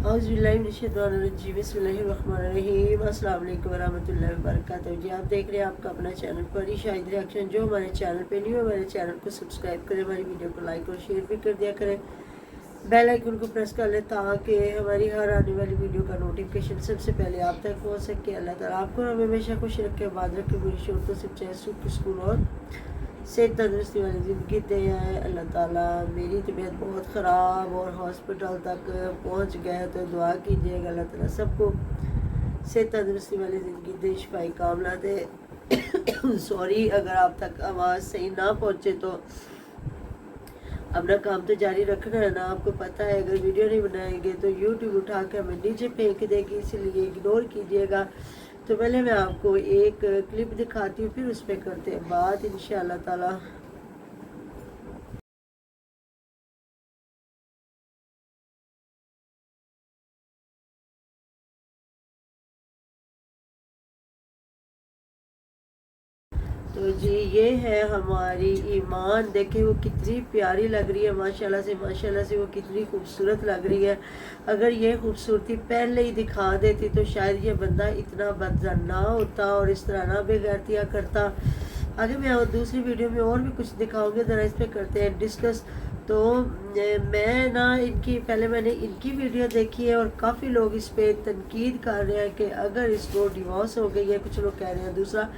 औज़ुबिल्लाहिमिनश्शैतानिर्रजीम बिस्मिल्लाहिर्रहमानिर्रहीम अस्सलाम वालेकुम वरहमतुल्लाहि वबरकातुहू। जी आप देख रहे हैं आपका अपना चैनल परी शाहिद रिएक्शन। जो हमारे चैनल पे न्यू है हमारे चैनल को सब्सक्राइब करें, हमारी वीडियो को लाइक और शेयर भी कर दिया करें, बेल आइकन को प्रेस कर लें ताकि हमारी हर आने वाली वीडियो का नोटिफिकेशन सबसे पहले आप तक पहुँच सके। अल्लाह ताला आपको हमेशा खुश रखे, आबाद रखे, बुरी शोरतों से चाहे सुख सुकून और सेहत तंदुरुस्ती वाली ज़िंदगी दे आए अल्लाह ताला। मेरी तबीयत बहुत ख़राब और हॉस्पिटल तक पहुंच गया, तो दुआ कीजिएगा अल्लाह ताला सबको सेहत तंदुरुस्ती वाली ज़िंदगी दे, शिफाई कामला दे। सॉरी अगर आप तक आवाज़ सही ना पहुंचे, तो अपना काम तो जारी रखना है ना। आपको पता है अगर वीडियो नहीं बनाएंगे तो यूट्यूब उठा के हमें नीचे फेंक देगी, इसलिए इग्नोर कीजिएगा। तो पहले मैं आपको एक क्लिप दिखाती हूँ, फिर उस पर करते हैं बात इंशाअल्लाह ताला। तो जी ये है हमारी ईमान, देखे वो कितनी प्यारी लग रही है, माशाल्लाह से वो कितनी खूबसूरत लग रही है। अगर ये खूबसूरती पहले ही दिखा देती तो शायद ये बंदा इतना बदजन ना होता और इस तरह ना बेगैरतियाँ करता। आगे मैं और दूसरी वीडियो में और भी कुछ दिखाऊंगी, ज़रा इस पर करते हैं डिस्कस। तो मैं ना मैंने इनकी वीडियो देखी है और काफ़ी लोग इस पर तनकीद कर रहे हैं कि अगर इसको डिवोर्स हो गई है, कुछ लोग कह रहे हैं दूसरा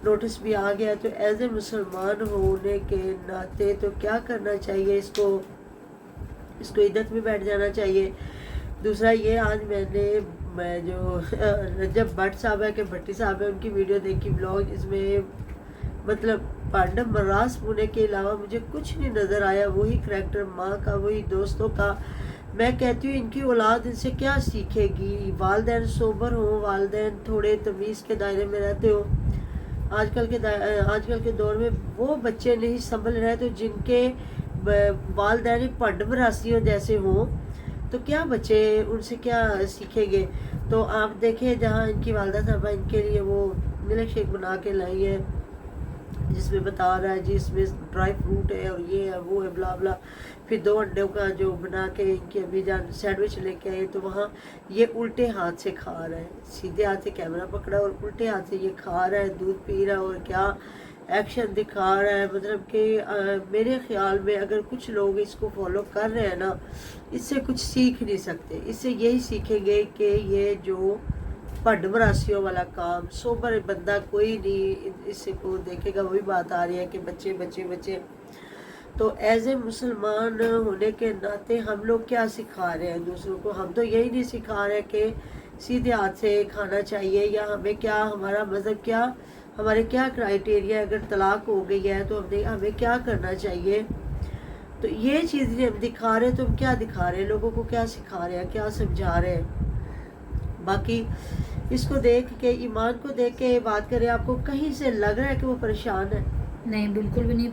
नोटिस भी आ गया, तो एज ए मुसलमान होने के नाते तो क्या करना चाहिए, इसको इद्दत में बैठ जाना चाहिए। दूसरा ये आज मैं जो रजब भट्ट साहब है कि भट्टी साहब है, उनकी वीडियो देखी ब्लॉग, इसमें मतलब पांडव मर्रास होने के अलावा मुझे कुछ नहीं नज़र आया। वही करैक्टर माँ का, वही दोस्तों का। मैं कहती हूँ इनकी औलाद इनसे क्या सीखेगी। वालिदैन सोबर हो, वालिदैन थोड़े तमीज़ के दायरे में रहते हो। आजकल के दौर में वो बच्चे नहीं संभल रहे, तो जिनके वालिदैन भंड मरासियों जैसे हों तो क्या बच्चे उनसे क्या सीखेंगे। तो आप देखें जहाँ इनकी वालदा साहबा इनके लिए वो मिल्क शेक बना के लाई है, जिसमें बता रहा है जी इसमें ड्राई फ्रूट है और ये है वो है ब्ला ब्ला। फिर 2 अंडों का जो बना के इनकी अभी जान सैंडविच लेके आए, तो वहाँ ये उल्टे हाथ से खा रहा है, सीधे हाथ से कैमरा पकड़ा और उल्टे हाथ से ये खा रहा है, दूध पी रहा है और क्या एक्शन दिखा रहा है। मतलब कि मेरे ख्याल में अगर कुछ लोग इसको फॉलो कर रहे हैं ना, इससे कुछ सीख नहीं सकते। इससे यही सीखेंगे कि ये जो भंड मरासियों वाला काम, सोबर बंदा कोई नहीं इससे को देखेगा। वही बात आ रही है कि बच्चे बच्चे बच्चे। तो एज ए मुसलमान होने के नाते हम लोग क्या सिखा रहे हैं दूसरों को। हम तो यही नहीं सिखा रहे कि सीधे हाथ से खाना चाहिए, या हमें क्या, हमारा मज़हब क्या, हमारे क्या क्राइटेरिया, अगर तलाक हो गई है तो हमें क्या करना चाहिए। तो ये चीज़ हम दिखा रहे हैं, तो हम क्या दिखा रहे हैं लोगों को, क्या सिखा रहे हैं, क्या समझा रहे हैं। बाकी इसको देख के, ईमान को देख के बात करें, आपको कहीं से लग रहा है कि वो परेशान है? नहीं, बिल्कुल भी नहीं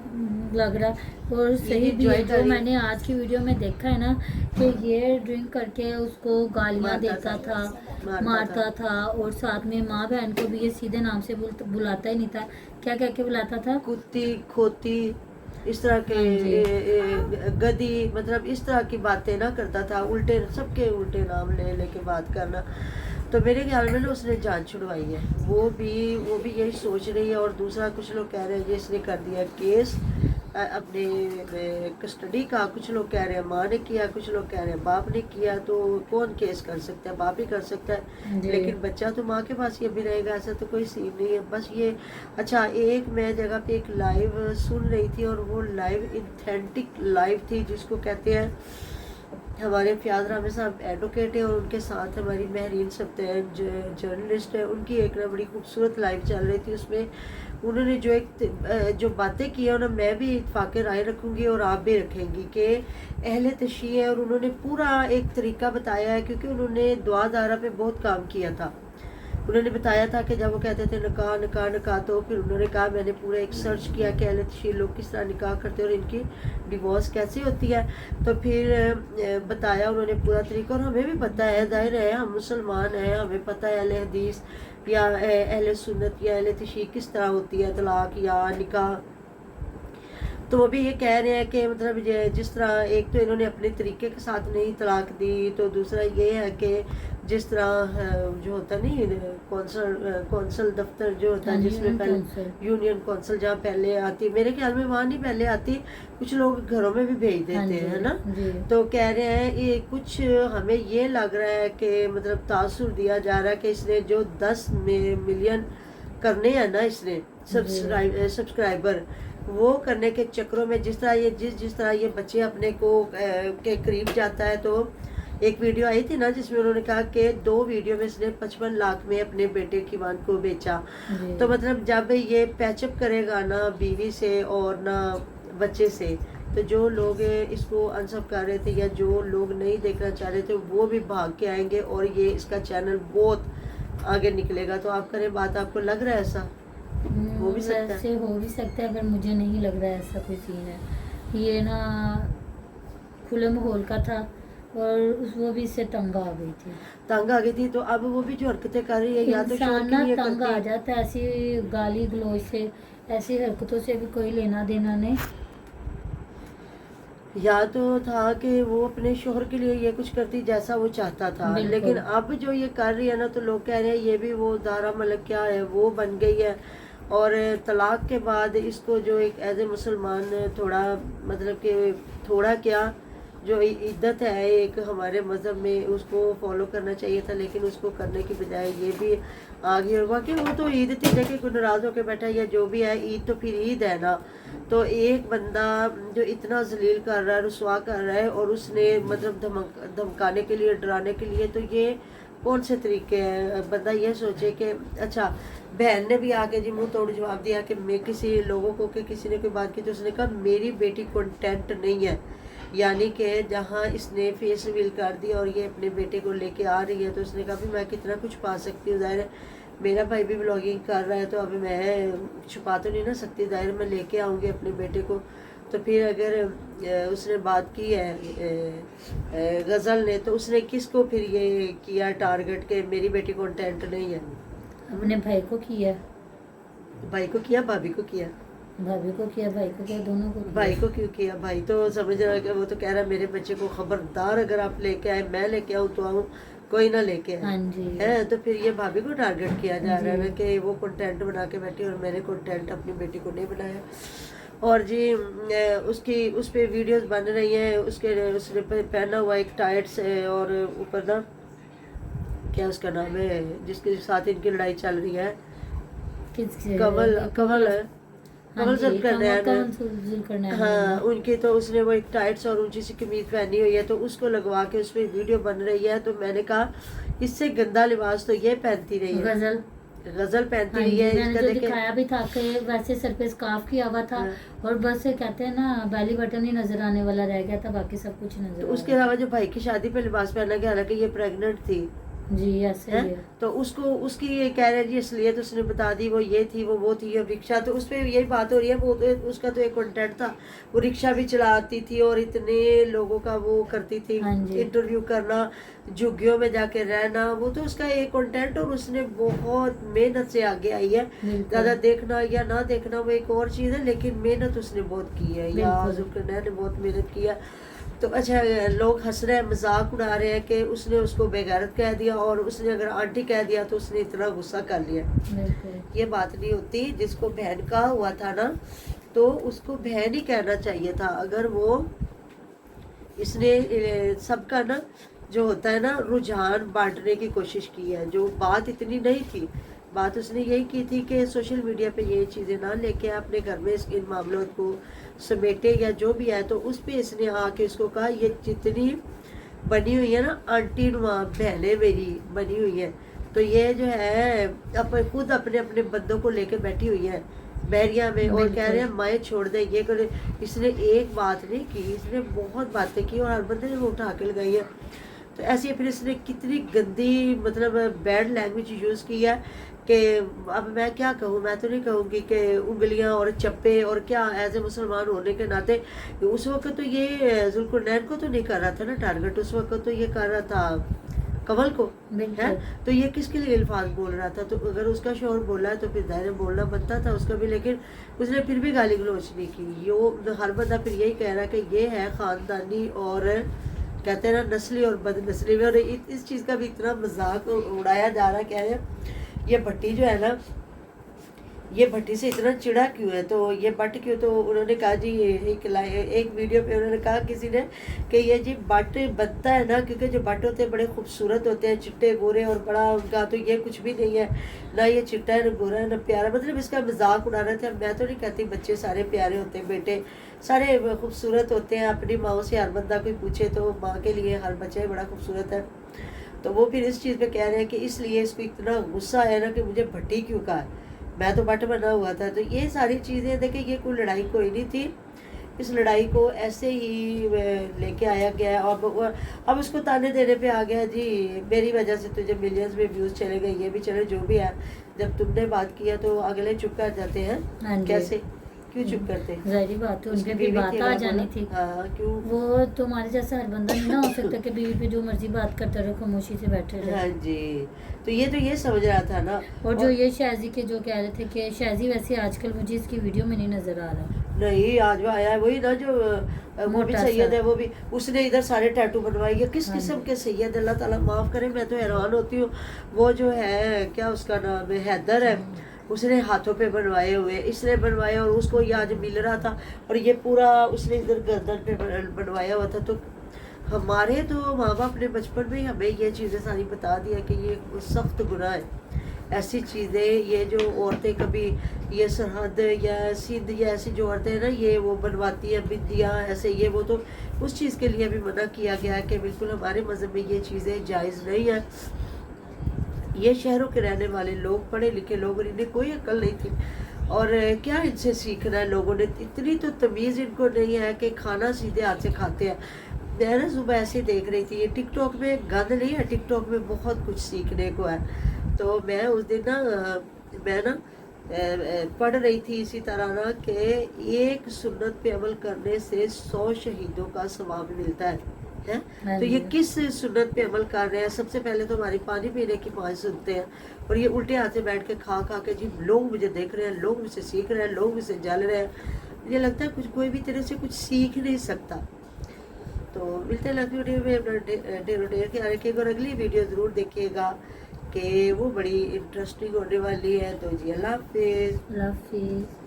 लग रहा। और सही भी है जो मैंने आज की वीडियो में देखा है ना, कि ये ड्रिंक करके उसको गालियाँ देता था, मारता था, और साथ में माँ बहन को भी ये सीधे नाम से बुलाता ही नहीं था, क्या कह के बुलाता था, कुत्ती, खोती, इस तरह के गधी, मतलब इस तरह की बातें ना करता था। उल्टे, सबके उल्टे नाम ले लेके बात करना। तो मेरे ख्याल में ना उसने जान छुड़वाई है, वो भी यही सोच रही है। और दूसरा कुछ लोग कह रहे हैं जिसने कर दिया केस अपने कस्टडी का, कुछ लोग कह रहे हैं माँ ने किया, कुछ लोग कह रहे हैं बाप ने किया। तो कौन केस कर सकता है? बाप ही कर सकता है, लेकिन बच्चा तो माँ के पास ही अभी रहेगा, ऐसा तो कोई सीन नहीं है। बस ये अच्छा, एक मैं जगह पे एक लाइव सुन रही थी, और वो लाइव ऑथेंटिक लाइव थी, जिसको कहते हैं हमारे फयाज रामे साहब एडवोकेट है और उनके साथ हमारी महरीन सप्तान जर्नलिस्ट है। उनकी एक ना बड़ी खूबसूरत लाइव चल रही थी, उसमें उन्होंने जो बातें की है ना, मैं भी इत्फाक राय रखूँगी और आप भी रखेंगी कि अहले तशी है। और उन्होंने पूरा एक तरीका बताया है, क्योंकि उन्होंने दुआ दायरा पे बहुत काम किया था। उन्होंने बताया था कि जब वो कहते थे निकाह निकाह निकाह, तो फिर उन्होंने कहा मैंने पूरा एक सर्च किया कि अहले तशरीह लोग किस तरह निकाह करते हैं और इनकी डिवोर्स कैसे होती है। तो फिर बताया उन्होंने पूरा तरीका, और हमें भी पता है, जाहिर है हम मुसलमान हैं, हमें पता है अहले हदीस या अहले सुन्नत या अहले तशरीह किस तरह होती है, तलाक या निकाह। तो वो भी ये कह रहे हैं कि मतलब जिस तरह एक तो इन्होंने अपने तरीके के साथ नहीं तलाक दी, तो दूसरा ये है कि जिस तरह जो होता नहीं कौंसल दफ्तर जो होता है जिसमें पहले यूनियन कौंसल जहाँ पहले आती, मेरे ख्याल में वहाँ नहीं पहले आती, कुछ लोग घरों में भी भेज देते हैं, है ना। तो कह रहे हैं ये कुछ हमें ये लग रहा है कि मतलब तासुर दिया जा रहा है कि इसने जो 10 मिलियन करने हैं ना, इसने सब्सक्राइबर, वो करने के चक्रों में जिस तरह ये बच्चे अपने को के करीब जाता है। तो एक वीडियो आई थी ना जिसमें उन्होंने कहा कि 2 वीडियो में इसने 55 लाख में अपने बेटे की वान को बेचा। तो मतलब जब ये पैचअप करेगा ना बीवी से और ना बच्चे से, तो जो लोग इसको अनसब कर रहे थे या जो लोग नहीं देखना चाह रहे थे वो भी भाग के आएंगे और ये इसका चैनल बहुत आगे निकलेगा। तो आप करें बात, आपको लग रहा है ऐसा हो भी सकता है? हो भी सकता है, पर मुझे नहीं लग रहा है ऐसा कोई सीन है। ये ना खुले माहौल का था और वो भी इससे तंग आ गई थी। तो अब वो भी जो हरकतें कर रही है या तो शौक के लिए तंग आ जाता है, ऐसी गाली गलौज से, ऐसी हरकतों से भी कोई लेना देना नहीं। या तो था कि वो अपने शोहर के लिए ये कुछ करती जैसा वो चाहता था, लेकिन अब जो ये कर रही है ना, तो लोग कह रहे हैं ये भी वो दारा मलक क्या है वो बन गई है। और तलाक के बाद इसको जो एक एज ए मुसलमान थोड़ा मतलब कि थोड़ा क्या जो इद्दत है एक हमारे मज़हब में, उसको फॉलो करना चाहिए था, लेकिन उसको करने की बजाय ये भी आगे होगा कि वो तो ईद थी, देखिए कोई नाराज़ होकर बैठा या जो भी है, ईद तो फिर ईद है ना। तो एक बंदा जो इतना जलील कर रहा है, रुसवा कर रहा है, और उसने मतलब धमकाने के लिए, डराने के लिए, तो ये कौन से तरीके हैं? बंदा ये सोचे कि अच्छा, बहन ने भी आके जी मुंह तोड़ जवाब दिया कि मैं किसी लोगों को कि किसी ने कोई बात की तो उसने कहा मेरी बेटी कंटेंट नहीं है, यानी कि जहाँ इसने फेस रिवील कर दिया और ये अपने बेटे को लेके आ रही है, तो उसने कहा भी मैं कितना कुछ पा सकती हूँ, ज़ाहिर है मेरा भाई भी ब्लॉगिंग कर रहा है, तो अभी मैं छुपा तो नहीं ना सकती, ज़ाहिर मैं लेके आऊँगी अपने बेटे को। तो फिर अगर उसने बात की है गज़ल ने, तो उसने किसको फिर ये किया टारगेट के मेरी बेटी कंटेंट नहीं है? अपने भाई को किया, भाई को किया, भाभी को किया, भाभी को किया, भाई को किया, दोनों को किया। भाई को क्यों किया? भाई तो समझ रहा है कि वो तो कह रहा है मेरे बच्चे को खबरदार अगर आप लेके आए, मैं लेके आऊँ तो आऊँ, कोई ना लेके आए। हाँ जी। है तो फिर ये भाभी को टारगेट किया जा रहा है ना कि वो कंटेंट बना के बैठी और मैंने कंटेंट अपनी बेटी को नहीं बनाया। और जी उसकी उस पर वीडियोस बन रही हैं, उसने पहना हुआ एक टाइट्स है और ऊपर ना क्या उसका नाम है जिसके साथ इनकी लड़ाई चल रही है, कमल है, हाँ उनकी, तो उसने वो एक टाइट्स और ऊंची सी कमीज पहनी हुई है, तो उसको लगवा के उस पर वीडियो बन रही है। तो मैंने कहा इससे गंदा लिबास तो ये पहनती रही है, गजल पहनती रही है। मैंने तो दिखाया भी था कि वैसे सर पे स्कार्फ किया हुआ था और बस कहते हैं ना बेली बटन ही नजर आने वाला रह गया था, बाकी सब कुछ नजर। तो उसके अलावा जो भाई की शादी पे लिबास पहना गया, हालांकि ये प्रेग्नेंट थी जी, ऐसे है? तो उसको उसकी ये कह रहे जी इसलिए तो उसने बता दी वो ये थी वो थी ये रिक्शा, तो उस पर यही बात हो रही है। वो तो उसका तो एक कंटेंट था, वो रिक्शा भी चलाती थी और इतने लोगों का वो करती थी, इंटरव्यू करना, झुग्गियों में जाके रहना, वो तो उसका एक कंटेंट। और उसने बहुत मेहनत से आगे आई है, ज़्यादा देखना या ना देखना वो एक और चीज़ है, लेकिन मेहनत उसने बहुत की है, या जुल्करनैन ने बहुत मेहनत किया। तो अच्छा लोग हंस रहे हैं, मजाक उड़ा रहे हैं कि उसने उसको बेगैरत कह दिया और उसने अगर आंटी कह दिया तो उसने इतना गुस्सा कर लिया। ये बात नहीं होती, जिसको बहन का हुआ था ना तो उसको बहन ही कहना चाहिए था। अगर वो इसने सबका ना जो होता है ना रुझान बांटने की कोशिश की है, जो बात इतनी नहीं थी, बात उसने यही की थी कि सोशल मीडिया पे ये चीज़ें ना लेके अपने घर में इन मामलों को समेटे या जो भी है। तो उस पर इसने आके उसको कहा ये जितनी बनी हुई है ना आंटी नुमा बहनें मेरी बनी हुई हैं, तो ये जो है खुद अपने अपने बंदों को लेके बैठी हुई है बैरिया में और कह रहे हैं माए छोड़ दे ये करे। इसने एक बात नहीं की, इसने बहुत बातें की और हर बंदे ने वो उठा के लगाई है। तो ऐसे फिर इसने कितनी गंदी मतलब बैड लैंग्वेज यूज़ की है कि अब मैं क्या कहूँ, मैं तो नहीं कहूँगी कि उंगलियां और चप्पे और क्या, एज ए मुसलमान होने के नाते उस वक्त तो ये जुल्करनैन को तो नहीं कर रहा था ना टारगेट, उस वक्त तो ये कर रहा था कमल को है। बिल्कुल तो ये किसके लिए अल्फाज बोल रहा था? तो अगर उसका शोहर बोला है तो फिर दायरे बोलना बनता था उसका भी, लेकिन उसने फिर भी गाली गलोच नहीं की। यो हर बंदा फिर यही कह रहा है कि ये है ख़ानदानी और कहते हैं ना नस्ली और बदनस्ली में। और इस चीज़ का भी इतना मजाक उड़ाया जा रहा है, कह रहे हैं ये भट्टी जो है ना, ये भट्टी से इतना चिड़ा क्यों है, तो ये बट क्यों? तो उन्होंने कहा जी एक वीडियो पे उन्होंने कहा किसी ने कि ये जी बट बनता है ना, क्योंकि जो बट होते हैं बड़े खूबसूरत होते हैं, चिट्टे गोरे और बड़ा उनका, तो ये कुछ भी नहीं है, ना ये चिट्टा है ना गोरा है ना प्यारा। मतलब इसका मजाक उड़ा रहे थे। मैं तो नहीं कहती बच्चे सारे प्यारे होते हैं, बेटे सारे खूबसूरत होते हैं। अपनी माँ से हर बंदा कोई पूछे तो माँ के लिए हर बच्चा बड़ा खूबसूरत है। तो वो फिर इस चीज़ पे कह रहे हैं कि इसलिए इसको इतना गुस्सा आया ना कि मुझे भट्टी क्यों कहा, मैं तो बट बना हुआ था। तो ये सारी चीज़ें देखिए, ये कोई लड़ाई कोई नहीं थी, इस लड़ाई को ऐसे ही लेके आया गया। अब उसको ताने देने पे आ गया जी, मेरी वजह से तुझे मिलियंस में व्यूज़ चले गए, ये भी चले, जो भी है। जब तुमने बात किया तो अगले चुप कर जाते हैं। कैसे, क्यों चुप करते? ज़ाहिर बात है, उनके भी बात आ जानी थी। हाँ, क्यों? वो तुम्हारे जैसा हर बंदा नहीं ना हो सकता कि बीवी पे जो मर्जी बात करते रहो, खामोशी से बैठे रहे। हाँ जी, तो ये समझ रहा था ना। और जो ये शाजी के जो कह रहे थे कि शाजी वैसे आजकल मुझे इसकी वीडियो में नहीं नजर आ रहा। नहीं, आज वो आया है वही ना जो वो भी सैयद है, वो भी उसने इधर सारे टैटू बनवाए। ये किस किस्म के सैयद, अल्लाह ताला माफ़ करे, मैं तो हैरान होती हूँ। वो जो है क्या उसका नाम है, हैदर है, उसने हाथों पे बनवाए हुए, इसने बनवाए, और उसको ये आज मिल रहा था, और ये पूरा उसने इधर गर्दन पे बनवाया हुआ था। तो हमारे तो माँ बाप ने बचपन में ही हमें ये चीज़ें सारी बता दिया कि ये सख्त गुनाह है, ऐसी चीज़ें। ये जो औरतें कभी ये सरहद या सिंध या ऐसी जो औरतें हैं ना, ये वो बनवाती हैं बिंदियाँ ऐसे ये वो, तो उस चीज़ के लिए भी मना किया गया है कि बिल्कुल हमारे मज़हब में ये चीज़ें जायज़ नहीं है। ये शहरों के रहने वाले लोग, पढ़े लिखे लोग, इन्हें कोई अक्ल नहीं थी, और क्या इनसे सीखना है लोगों ने? इतनी तो तमीज़ इनको नहीं है कि खाना सीधे हाथ से खाते हैं। मैं ना सुबह ऐसे देख रही थी, ये टिकटॉक में गंद नहीं है, टिकटॉक में बहुत कुछ सीखने को है। तो मैं उस दिन ना मैं ना पढ़ रही थी इसी तरह ना कि एक सुन्नत पे अमल करने से 100 शहीदों का सवाब मिलता है। तो ये किस सुन्नत पे अमल कर रहे हैं? सबसे पहले तो हमारी पानी पीने की 5 सुनते हैं, और ये उल्टे हाथ से बैठ के खा के जी लोग मुझे देख रहे हैं, लोग मुझसे सीख रहे हैं, लोग मुझसे जल रहे हैं। मुझे लगता है कुछ कोई भी तेरे से कुछ सीख नहीं सकता। तो मिलते हैं अगली वीडियो में, अपना ढेर के आने की। और अगली वीडियो ज़रूर देखिएगा कि वो बड़ी इंटरेस्टिंग होने वाली है। तो जी अल्लाह हाफिज़।